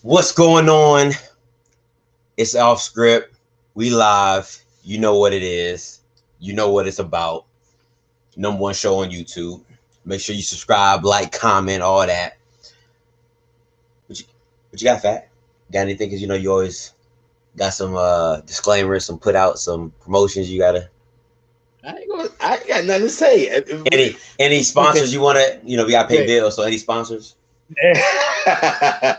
What's going on? It's off script. We live. You know what it is. You know what it's about. Number one show on YouTube. Make sure you subscribe, like, comment, all that. What you got, Fat? Got anything? Because you always got some disclaimers, some put out, some promotions you gotta. I got nothing to say. Any sponsors you wanna? We gotta pay bills. So any sponsors? I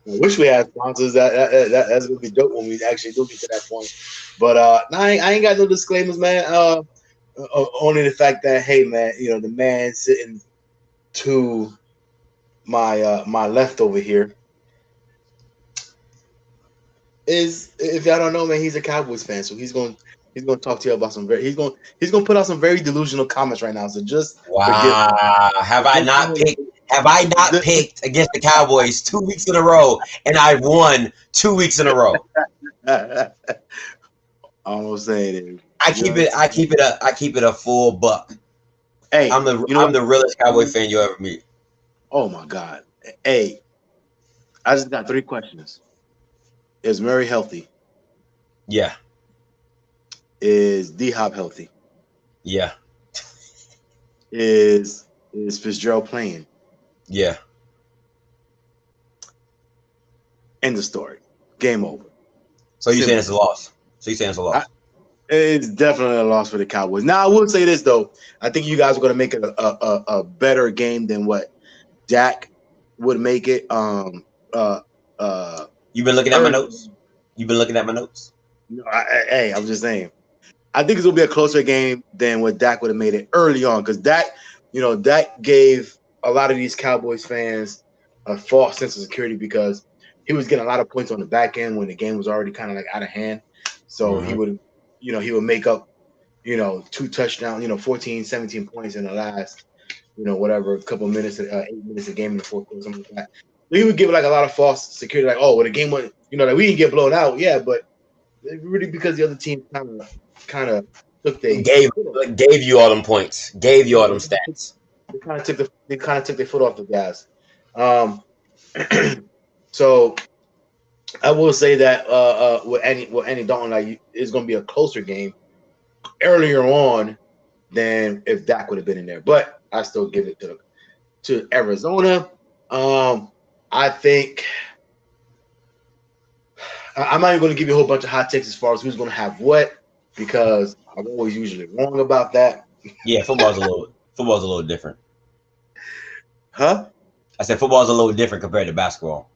wish we had sponsors. That's gonna be dope when we actually do get to that point. But I ain't got no disclaimers, man. Only the fact that, hey, man, the man sitting to my my left over here is, if y'all don't know, man, he's a Cowboys fan, so he's going to talk to you about some he's going to put out some very delusional comments right now. So just wow, have I not picked against the Cowboys 2 weeks in a row, and I won 2 weeks in a row? Almost saying it. I keep it a full buck. Hey, I'm the realest Cowboy fan you'll ever meet. Oh my God. Hey, I just got 3 questions. Is Murray healthy? Yeah. Is D-Hop healthy? Yeah. Is Fitzgerald playing? Yeah. End of story. Game over. So you're saying it's a loss? It's definitely a loss for the Cowboys. Now, I will say this, though. I think you guys are going to make it a better game than what Dak would make it. You've been looking at my notes? No, I'm just saying. I think it's going to be a closer game than what Dak would have made it early on, because Dak gave a lot of these Cowboys fans a false sense of security because he was getting a lot of points on the back end when the game was already kind of like out of hand. So he would make up, 2 touchdowns, 14, 17 points in the last, whatever, couple minutes, 8 minutes a game in the fourth quarter, something like that. So he would give like a lot of false security, like, oh, well, the game went, like we didn't get blown out, yeah, but really because the other team kind of took gave you all them points, gave you all them stats. They kind of took their foot off the gas. So I will say that with Andy Dalton, like, it's going to be a closer game earlier on than if Dak would have been in there. But I still give it to Arizona. I think I'm not even going to give you a whole bunch of hot takes as far as who's going to have what, because I'm always usually wrong about that. Yeah, football's a little different. Huh? I said football's a little different compared to basketball.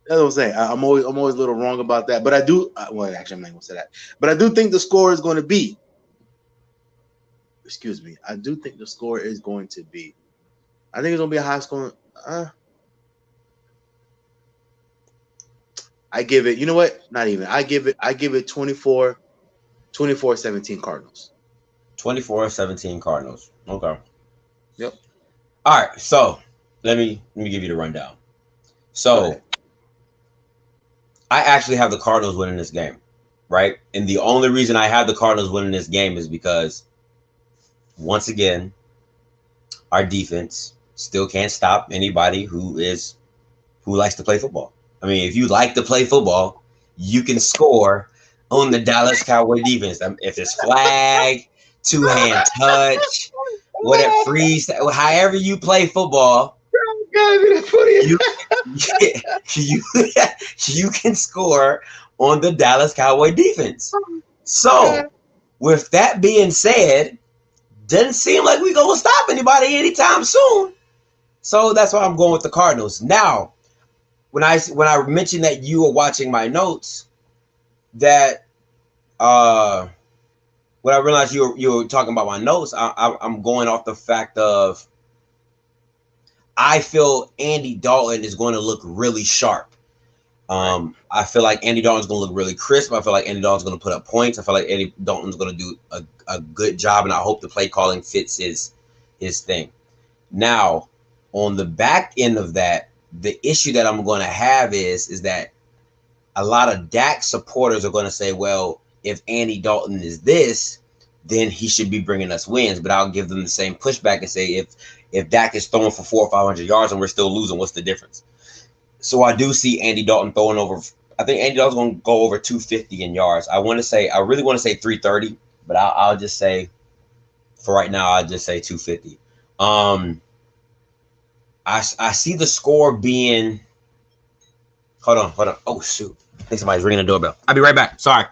That's what I'm saying. I'm always a little wrong about that, but I do. Well, actually, I'm not going to say that. But I do think the score is going to be. Excuse me. I do think the score is going to be. I think it's going to be a high scoring. I give it. You know what? Not even. I give it 24-17 Cardinals. 24-17 Cardinals. Okay. Yep. All right. So let me give you the rundown. So I actually have the Cardinals winning this game, right? And the only reason I have the Cardinals winning this game is because, once again, our defense still can't stop anybody who likes to play football. I mean, if you like to play football, you can score on the Dallas Cowboy defense. If it's flag, 2-hand touch, whatever, freeze, however you play football, you can score on the Dallas Cowboy defense. So, with that being said, doesn't seem like we're going to stop anybody anytime soon. So, that's why I'm going with the Cardinals. Now, when I mentioned that you were watching my notes, that when I realized you were talking about my notes, I'm going off the fact of I feel Andy Dalton is going to look really sharp. I feel like Andy Dalton's going to look really crisp. I feel like Andy Dalton's going to put up points. I feel like Andy Dalton's going to do a good job, and I hope the play calling fits his thing. Now, on the back end of that, the issue that I'm going to have is that a lot of Dak supporters are going to say, well, if Andy Dalton is this, then he should be bringing us wins. But I'll give them the same pushback and say, if Dak is throwing for 400 or 500 yards and we're still losing, what's the difference? So I do see Andy Dalton throwing over. I think Andy Dalton's going to go over 250 in yards. I really want to say 330, but I'll just say, for right now, I'll just say 250. I see the score being. Hold on. Oh shoot! I think somebody's ringing the doorbell. I'll be right back. Sorry.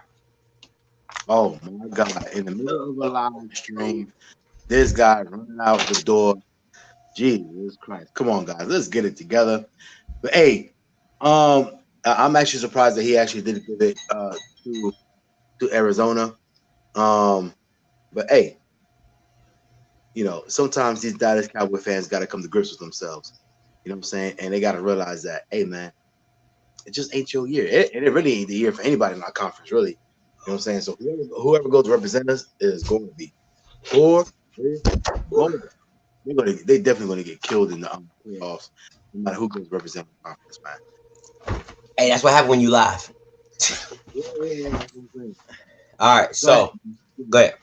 Oh my God! In the middle of a live stream, this guy running out the door. Jesus Christ! Come on, guys, let's get it together. But hey, I'm actually surprised that he actually did give it to Arizona. But hey, sometimes these Dallas Cowboy fans got to come to grips with themselves. You know what I'm saying? And they got to realize that, hey, man, it just ain't your year. It really ain't the year for anybody in our conference, really. You know what I'm saying? So whoever goes to represent us is going to be poor. They definitely going to get killed in the playoffs, no matter who goes to represent the conference, man. Hey, that's what happened when you live. Yeah. All right, so go ahead.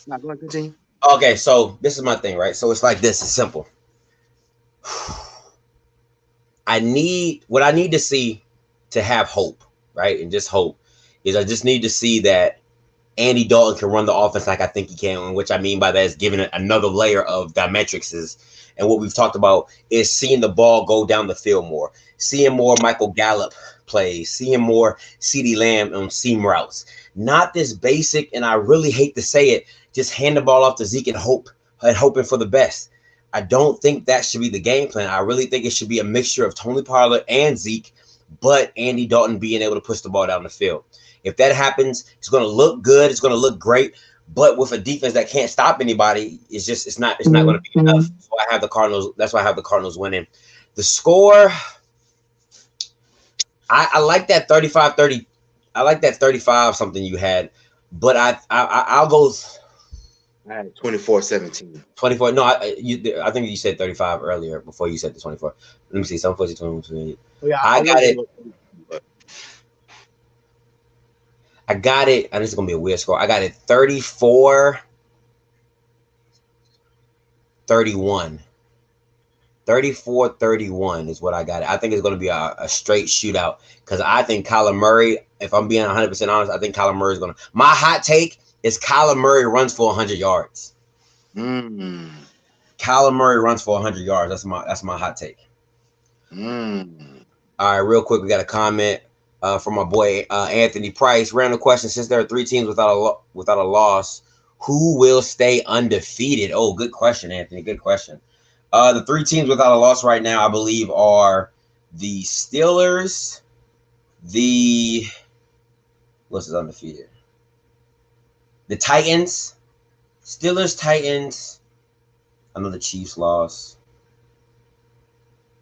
Go ahead, continue. Okay, so this is my thing, right? So it's like this. It's simple. What I need to see to have hope, right? And just hope is I just need to see that Andy Dalton can run the offense like I think he can, and which I mean by that is giving it another layer of diametrics. And what we've talked about is seeing the ball go down the field more, seeing more Michael Gallup plays, seeing more CeeDee Lamb on seam routes. Not this basic, and I really hate to say it, just hand the ball off to Zeke and hoping for the best. I don't think that should be the game plan. I really think it should be a mixture of Tony Pollard and Zeke, but Andy Dalton being able to push the ball down the field. If that happens, it's going to look good. It's going to look great. But with a defense that can't stop anybody, it's not going to be enough. So I have the Cardinals. That's why I have the Cardinals winning. The score, I like that 35-30. I like that 35 something you had, but I'll go. I had 24-17. 24. No, I think you said 35 earlier before you said the 24. Let me see. 7-14, 21. Yeah, I got it. I got it. And this is going to be a weird score. I got it 34-31. 34-31 is what I got it. I think it's going to be a straight shootout because I think Kyler Murray, if I'm being 100% honest, I think Kyler Murray is going to. My hot take is Kyler Murray runs for 100 yards. Kyler Murray runs for 100 yards. That's my hot take. All right, real quick, we got a comment from my boy Anthony Price. Random question: since there are 3 teams without a loss, who will stay undefeated? Oh, good question, Anthony. Good question. The 3 teams without a loss right now, I believe, are the Steelers, what's his undefeated? The Titans, Steelers, Titans. I know the Chiefs lost.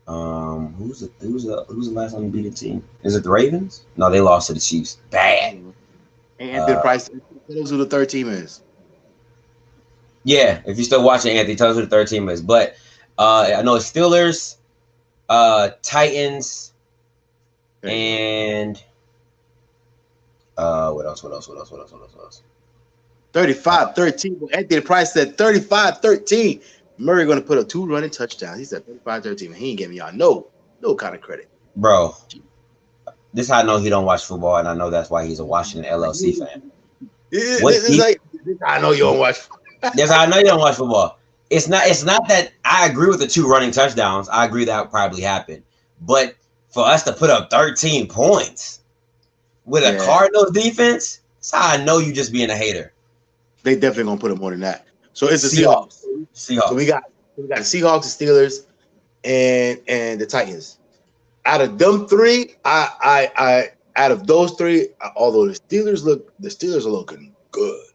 Who's the last undefeated team? Is it the Ravens? No, they lost to the Chiefs. Bad. Anthony Price, tell us who the third team is. Yeah, if you're still watching, Anthony, tell us who the third team is. But I know it's Steelers, Titans, and what else? 35-13. Anthony Price said 35-13. Murray going to put up 2 running touchdowns. He said 35-13. He ain't giving y'all no kind of credit. Bro, this is how I know he don't watch football, and I know that's why he's a Washington LLC fan. I know you don't watch football. That's how I know you don't watch football. It's not that I agree with the 2 running touchdowns. I agree that would probably happen. But for us to put up 13 points with a Cardinals defense, that's how I know you just being a hater. They definitely gonna put up more than that. So it's the Seahawks. So we got the Seahawks, the Steelers, and the Titans. Out of them 3, I out of those 3, although the Steelers are looking good.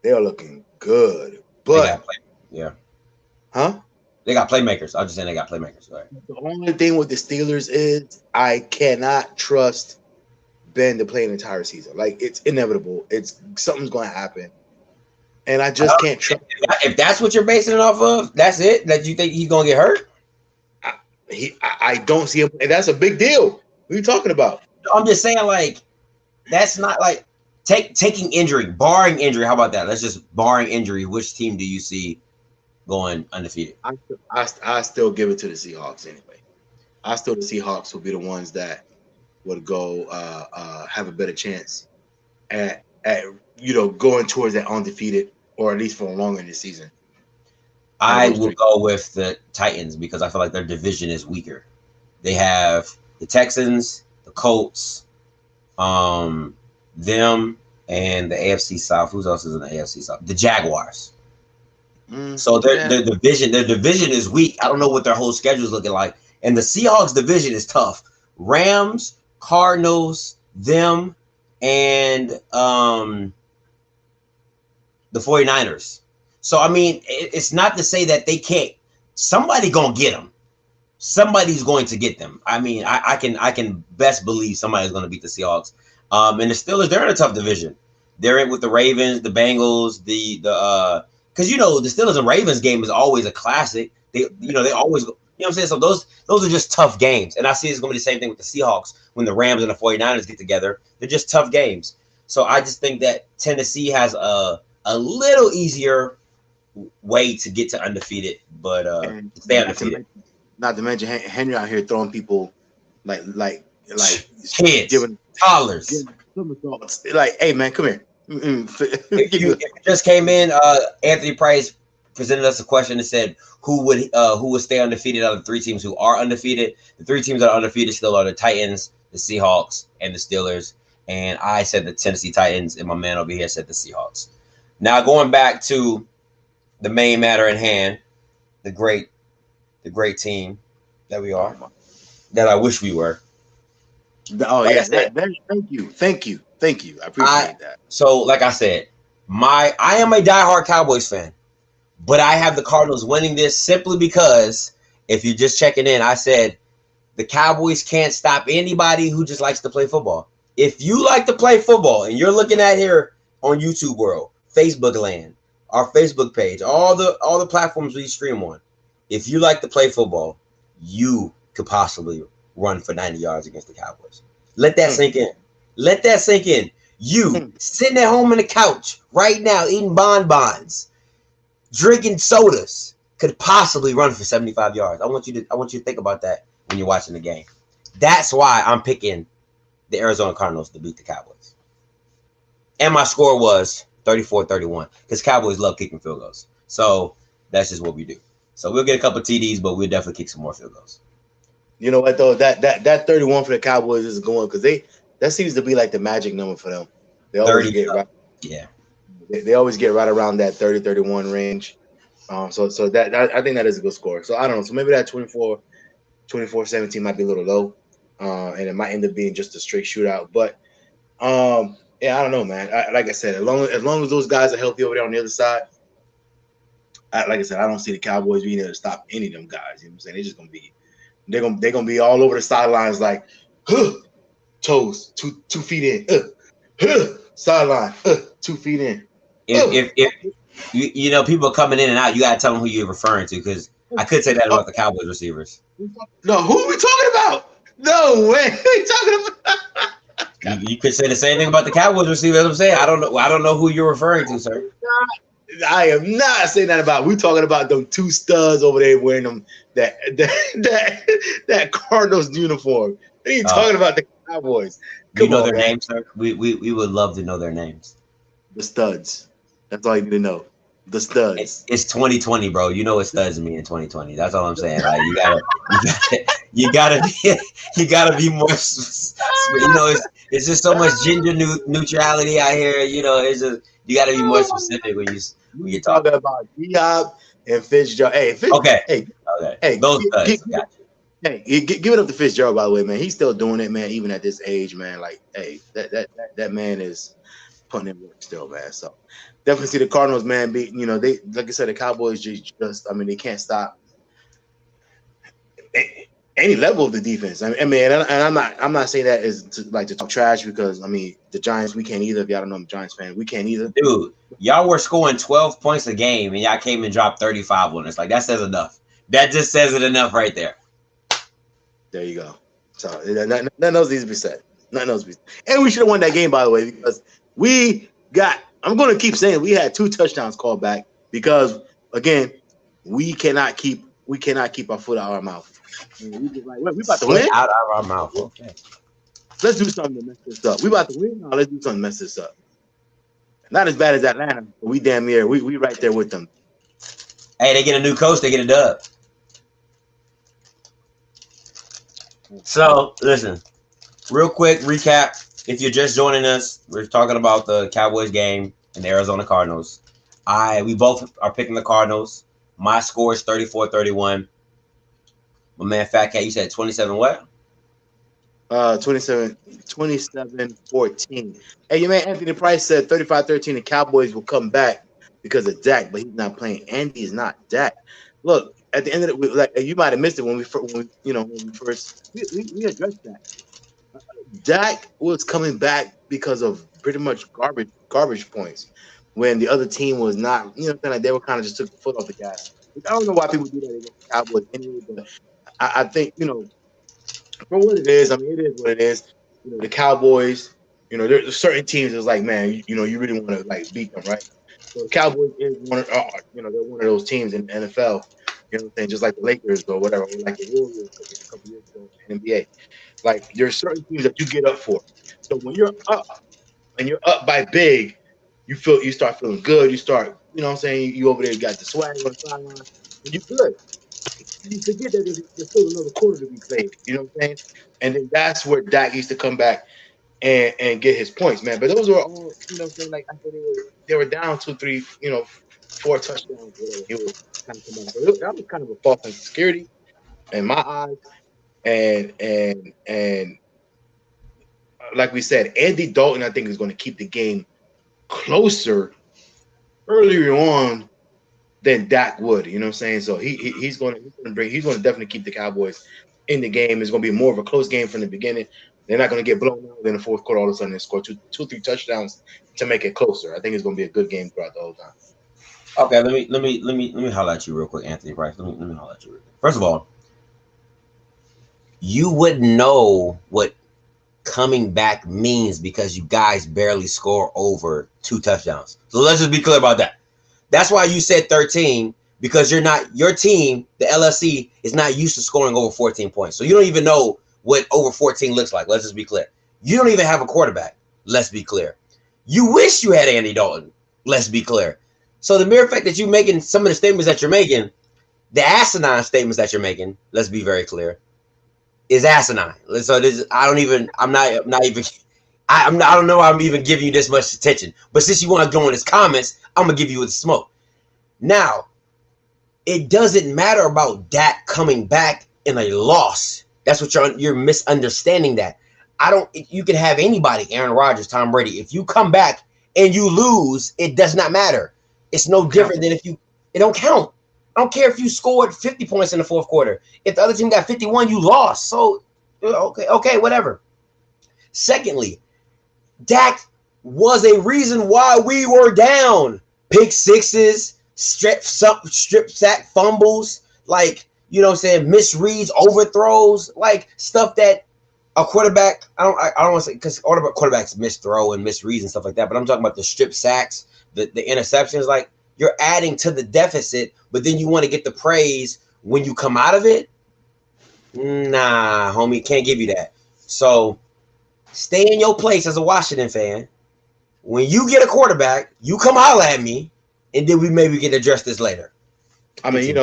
They are looking good, but they got playmakers. I'm just saying they got playmakers. Right. The only thing with the Steelers is I cannot trust Ben to play an entire season. Like, it's inevitable. Something's going to happen, and I just can't trust. If that's what you're basing it off of, that's it. That you think he's going to get hurt? I don't see him, and that's a big deal. What are you talking about? I'm just saying, like, that's not like taking injury, barring injury. How about that? Let's just barring injury. Which team do you see going undefeated? I still give it to the Seahawks anyway. I still the Seahawks will be the ones that would go have a better chance at going towards that undefeated or at least for longer in the season. I will go with the Titans because I feel like their division is weaker. They have the Texans, the Colts, them, and the AFC South. Who else is in the AFC South? The Jaguars. So their division is weak. I don't know what their whole schedule is looking like. And the Seahawks division is tough. Rams, Cardinals, them, and the 49ers. So, I mean, it's not to say that they can't. Somebody going to get them. Somebody's going to get them. I mean, I can best believe somebody's going to beat the Seahawks. And the Steelers, they're in a tough division. They're in with the Ravens, the Bengals, because, the Steelers and Ravens game is always a classic. They always, what I'm saying? So those are just tough games. And I see it's going to be the same thing with the Seahawks when the Rams and the 49ers get together. They're just tough games. So I just think that Tennessee has a little easier way to get to undefeated, but stay undefeated. Not to mention Henry out here throwing people like kids, giving toddlers. Like, hey man, come here. If you just came in, Anthony Price presented us a question that said who would stay undefeated out of the three teams who are undefeated. The three teams that are undefeated still are the Titans, the Seahawks, and the Steelers. And I said the Tennessee Titans, and my man over here said the Seahawks. Now going back to the main matter at hand, the great team that we are, that I wish we were. Oh yeah, thank you. I appreciate that. So, like I said, I am a diehard Cowboys fan, but I have the Cardinals winning this simply because if you're just checking in, I said the Cowboys can't stop anybody who just likes to play football. If you like to play football and you're looking at here on YouTube World, Facebook Land, our Facebook page, all the platforms we stream on, if you like to play football, you could possibly run for 90 yards against the Cowboys. Let that sink in. Let that sink in. You sitting at home on the couch right now eating bonbons, drinking sodas, could possibly run for 75 yards. I want you to think about that when you're watching the game. That's why I'm picking the Arizona Cardinals to beat the Cowboys. And my score was 34-31 because Cowboys love kicking field goals. So that's just what we do. So we'll get a couple TDs, but we'll definitely kick some more field goals. You know what though? That 31 for the Cowboys is going because that seems to be like the magic number for them. They always get right. Yeah. They always get right around that 30-31 range. So that I think that is a good score. So I don't know. So maybe that 24-17 might be a little low. And it might end up being just a straight shootout. But yeah, I don't know, man. Like I said, as long as those guys are healthy over there on the other side, like I said, I don't see the Cowboys being able to stop any of them guys. You know what I'm saying? They're just gonna be all over the sidelines like toes, 2 feet in, sideline, 2 feet in. If you people are coming in and out, you gotta tell them who you're referring to because I could say that about the Cowboys receivers. No, who are we talking about? No way, who are we talking about? You could say the same thing about the Cowboys receivers. I'm saying I don't know who you're referring to, sir. I am not saying that about. We're talking about them 2 studs over there wearing them that Cardinals uniform. What are you talking about the Cowboys? You know their names, sir? We would love to know their names. The studs. That's all you need to know. The studs. It's 2020, bro. You know what studs mean in 2020. That's all I'm saying. Like you gotta be more. It's just so much gender neutrality out here. It's just you gotta be more specific when you're talking about Diop and Fitzgerald. Hey, okay. Those studs. Hey, give it up to Fitzgerald, by the way, man. He's still doing it, man, even at this age, man. Like, hey, that man is putting in work still, man. So definitely see the Cardinals, man. They like I said, the Cowboys they can't stop any level of the defense. I mean, and I'm not saying that is to talk trash because the Giants, we can't either. If y'all don't know, I'm a Giants fan. We can't either. Dude, y'all were scoring 12 points a game and y'all came and dropped 35 on us. Like that says enough. That just says it enough right there. There you go. So nothing else needs to be said. Nothing else needs to be said. And we should have won that game, by the way, because I'm going to keep saying we had 2 touchdowns called back because, again, we cannot keep we cannot keep our foot out of our mouth. We just like, we about to Foot win. out of our mouth. Okay. Let's do something to mess this up. We about to win. Now let's do something to mess this up. Not as bad as Atlanta, but we damn near we right there with them. Hey, they get a new coach, they get a dub. So listen, real quick recap. If you're just joining us, we're talking about the Cowboys game and the Arizona Cardinals. We both are picking the Cardinals. My score is 34-31. My man Fat Cat, you said 27 what? 27-14. Hey, your man Anthony Price said 35-13. The Cowboys will come back because of Dak, but he's not playing. Andy is not Dak. Look, at the end of the like you might have missed it when we first we addressed that. Dak was coming back because of pretty much garbage points when the other team was not, like they were kind of just took the foot off the gas. I don't know why people do that against the Cowboys anyway, but I think, for what it is, I mean, it is what it is. The Cowboys, there's certain teams that's like, man, you really want to like beat them, right? So the Cowboys is one of, they're one of those teams in the NFL, what I'm saying, just like the Lakers or whatever, or like the Warriors a couple years ago in the NBA. Like there's certain teams that you get up for. So when you're up and you're up by big, you start feeling good. You start, what I'm saying, you over there, you got the swag on the sideline, and you're good. You forget that there's still another quarter to be played. You know what I'm saying? And then that's where Dak used to come back and get his points, man. But those were all, what I'm saying, like I said, they were down 2, 3, 4 touchdowns, whatever. He would kind of come back. So that was kind of a false sense of security in my eyes. And like we said, Andy Dalton, I think, is going to keep the game closer earlier on than Dak would. You know what I'm saying? So he's going to definitely keep the Cowboys in the game. It's going to be more of a close game from the beginning. They're not going to get blown out in the fourth quarter all of a sudden and score 2, 3 touchdowns to make it closer. I think it's going to be a good game throughout the whole time. Okay, let me holler at you real quick, Anthony Price. Let me holler at you real quick. First of all, you wouldn't know what coming back means because you guys barely score over 2 touchdowns. So let's just be clear about that. That's why you said 13, because your team, the LFC, is not used to scoring over 14 points. So you don't even know what over 14 looks like. Let's just be clear. You don't even have a quarterback. Let's be clear. You wish you had Andy Dalton. Let's be clear. So the mere fact that you're making some of the statements that you're making, the asinine statements that you're making, let's be very clear, is asinine. So I don't know why I'm even giving you this much attention. But since you want to go in his comments, I'm gonna give you the smoke. Now, it doesn't matter about Dak coming back in a loss. That's what you're misunderstanding. That you can have anybody, Aaron Rodgers, Tom Brady. If you come back and you lose, it does not matter. It's no different than it don't count. I don't care if you scored 50 points in the fourth quarter. If the other team got 51, you lost. So, okay, whatever. Secondly, Dak was a reason why we were down. Pick sixes, strip sack fumbles, misreads, overthrows, stuff that a quarterback, I don't want to say, because quarterbacks misthrow and misreads and stuff like that, but I'm talking about the strip sacks, the interceptions. You're adding to the deficit, but then you want to get the praise when you come out of it? Nah, homie, can't give you that. So stay in your place as a Washington fan. When you get a quarterback, you come holler at me, and then we maybe can address this later. I mean,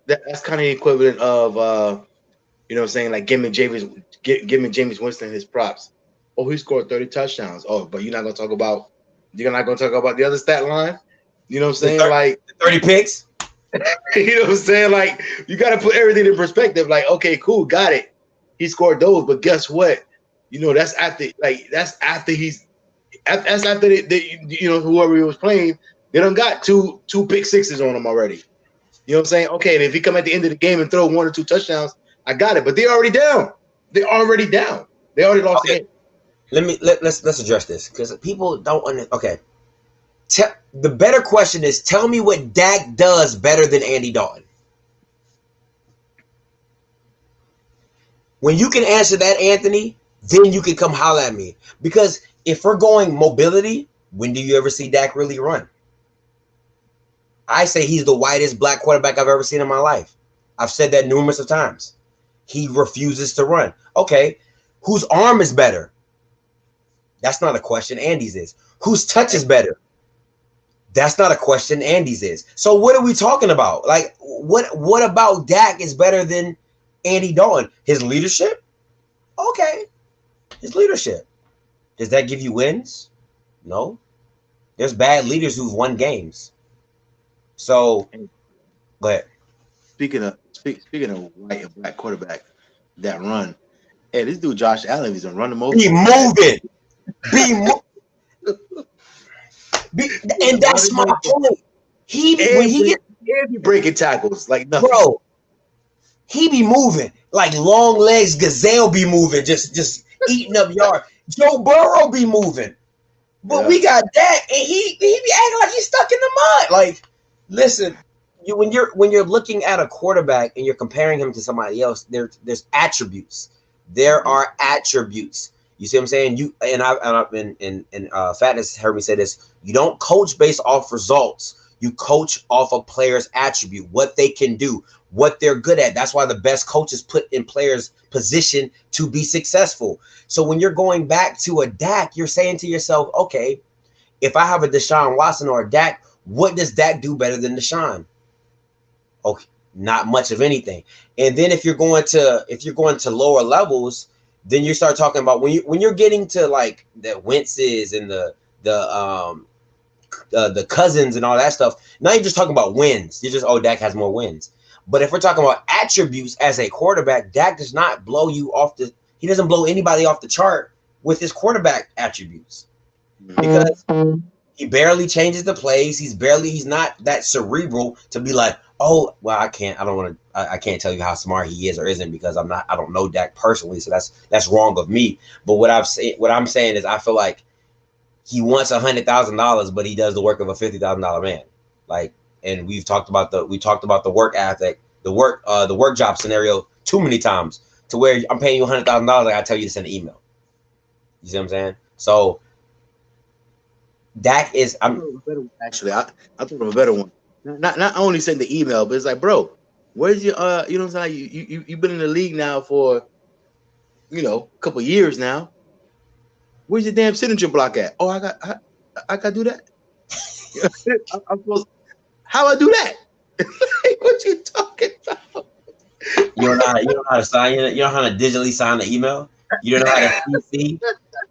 that's kind of the equivalent of like giving Jameis Winston his props. Oh, he scored 30 touchdowns. Oh, but you're not gonna talk about the other stat line. You know what I'm saying? 30 picks. You know what I'm saying? You got to put everything in perspective. Okay, cool, got it. He scored those, but guess what? That's after whoever he was playing, they done got two pick sixes on him already. You know what I'm saying? Okay, and if he come at the end of the game and throw 1 or 2 touchdowns, I got it. But they're already down. They already lost the game. Let's address this because people don't understand. Okay. The better question is, tell me what Dak does better than Andy Dalton. When you can answer that, Anthony, then you can come holler at me. Because if we're going mobility, when do you ever see Dak really run? I say he's the whitest black quarterback I've ever seen in my life. I've said that numerous of times. He refuses to run. Okay, whose arm is better? That's not a question. Andy's is. Whose touch is better? That's not a question. Andy's is. So what are we talking about? Like, what about Dak is better than Andy Dalton? His leadership? Okay. His leadership. Does that give you wins? No. There's bad leaders who've won games. So, go ahead. Speaking of white and black quarterback that run, hey, this dude Josh Allen, he's gonna run them over. Be moving. And that's my point. He be breaking tackles like nothing. Bro, he be moving like long legs gazelle be moving, just eating up yard. Joe Burrow be moving, but we got Dak, and he be acting like he's stuck in the mud. Like, listen, when you're looking at a quarterback and you're comparing him to somebody else, there's attributes. There are attributes. You see what I'm saying? You and I've been in Fatness heard me say this. You don't coach based off results. You coach off a player's attribute, what they can do, what they're good at. That's why the best coaches put in players' position to be successful. So when you're going back to a Dak, you're saying to yourself, okay, if I have a Deshaun Watson or a Dak, what does Dak do better than Deshaun? Okay, not much of anything. And then if you're going to lower levels, then you start talking about when you're getting to like the Wentz's and the Cousins and all that stuff. Now you're just talking about wins. You're just, Dak has more wins. But if we're talking about attributes as a quarterback, Dak does not blow you off he doesn't blow anybody off the chart with his quarterback attributes, because he barely changes the plays. He's not that cerebral to be like, oh, well, I can't tell you how smart he is or isn't, because I don't know Dak personally. So that's wrong of me. But what I'm saying is I feel like he wants $100,000, but he does the work of a $50,000 man. Like, and we talked about the work ethic, the work job scenario too many times, to where I'm paying you $100,000. I gotta tell you to send an email. You see what I'm saying? So Dak is. Actually, I thought of a better one. Not only send the email, but it's like, bro, where's your you know what I'm saying? You've been in the league now for a couple of years now. Where's your damn signature block at? Oh, I got to do that. I'm supposed. How I do that? What you talking about? You don't know how to sign it. You don't know how to digitally sign the email. You don't know how to CC.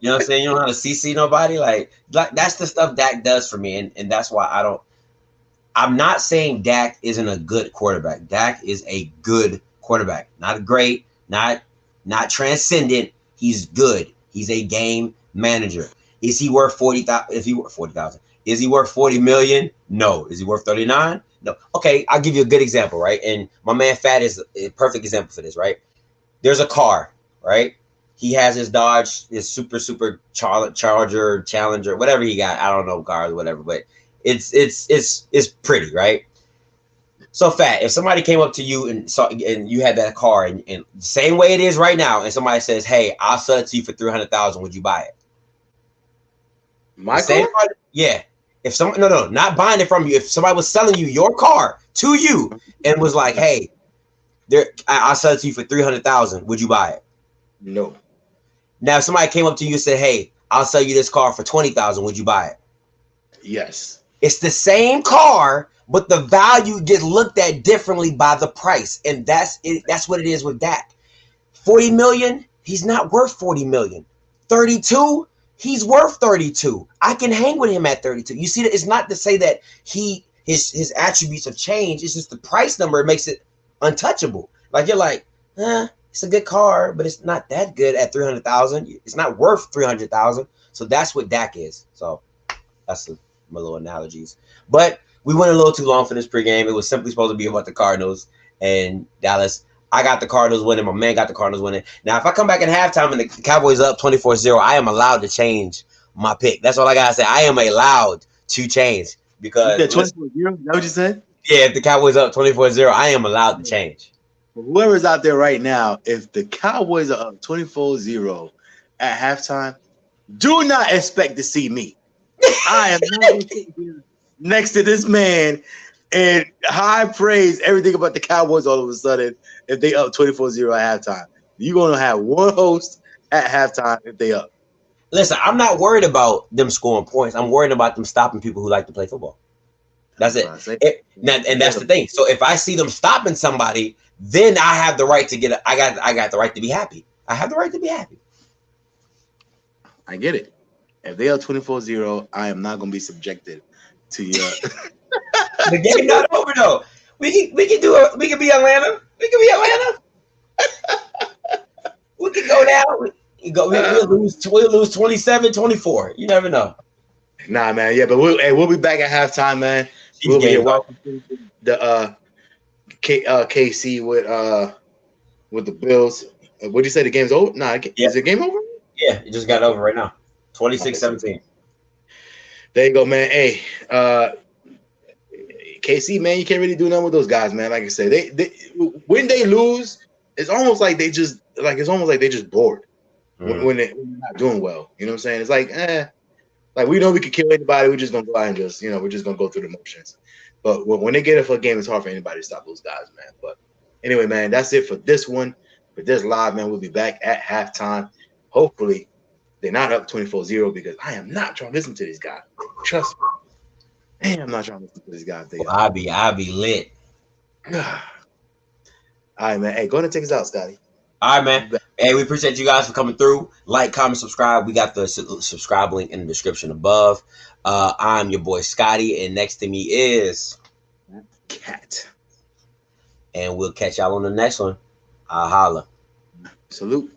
You know what I'm saying? You don't know how to CC nobody. Like that's the stuff Dak does for me, and that's why I'm not saying Dak isn't a good quarterback. Dak is a good quarterback. Not great, not transcendent. He's good. He's a game manager. Is he worth 40,000? If he worth 40,000, is he worth 40 million? No. Is he worth 39? No. Okay, I'll give you a good example, right? And my man Fat is a perfect example for this, right? There's a car, right? He has his Dodge, his super Charger, Challenger, whatever he got. I don't know cars, whatever, but it's pretty, right? So Fat, if somebody came up to you and you had that car and the same way it is right now, and somebody says, "Hey, I'll sell it to you for 300,000," would you buy it? My car? Yeah. If not buying it from you. If somebody was selling you your car to you and was like, "Hey, I'll sell it to you for 300,000," would you buy it? No. Now, if somebody came up to you and said, "Hey, I'll sell you this car for 20,000," would you buy it? Yes. It's the same car, but the value gets looked at differently by the price, and that's it. That's what it is with Dak. 40 million, he's not worth 40 million. 32, he's worth 32. I can hang with him at 32. You see, that it's not to say that his attributes have changed. It's just the price number makes it untouchable. Like you're like, it's a good car, but it's not that good at 300,000. It's not worth 300,000. So that's what Dak is. So that's my little analogies. But we went a little too long for this pregame. It was simply supposed to be about the Cardinals and Dallas. I got the Cardinals winning. My man got the Cardinals winning. Now, if I come back in halftime and the Cowboys up 24-0, I am allowed to change my pick. That's all I got to say. I am allowed to change because. You said 24-0? Is that what you said? Yeah, if the Cowboys up 24-0, I am allowed to change. Whoever's out there right now, if the Cowboys are up 24-0 at halftime, do not expect to see me. I am not next to this man and high praise everything about the Cowboys all of a sudden if they up 24-0 at halftime. You're going to have one host at halftime if they up. Listen, I'm not worried about them scoring points. I'm worried about them stopping people who like to play football. That's it. And that's the thing. So if I see them stopping somebody, then I have the right to get. I got the right to be happy. I have the right to be happy. I get it. If they are 24-0, I am not going to be subjected to your. The game not over though. We can do it. We can be Atlanta. We can be Atlanta. We can go down. We'll lose 27-24. You never know. Nah, man. Yeah, but we'll be back at halftime, man. We'll be here. Welcome to the KC with the Bills. What'd you say? The game's over? Nah, is the game over? Yeah, it just got over right now. 26-17. There you go, man. Hey, KC, man, you can't really do nothing with those guys, man. Like I said, they when they lose, it's almost like they just bored when they're not doing well. You know what I'm saying? It's like, like we know we could kill anybody. We're just gonna go out and just, we're just gonna go through the motions. But when they get it for a game, it's hard for anybody to stop those guys, man. But anyway, man, that's it for this one. For this live, man, we'll be back at halftime. Hopefully, they're not up 24-0 because I am not trying to listen to these guys. Trust me. Man, I'm not trying to listen to these guys. I'll be lit. All right, man. Hey, go ahead and take us out, Scotty. All right, man. Hey, we appreciate you guys for coming through. Like, comment, subscribe. We got the subscribe link in the description above. I'm your boy Scotty, and next to me is Cat. And we'll catch y'all on the next one. I'll holla. Salute.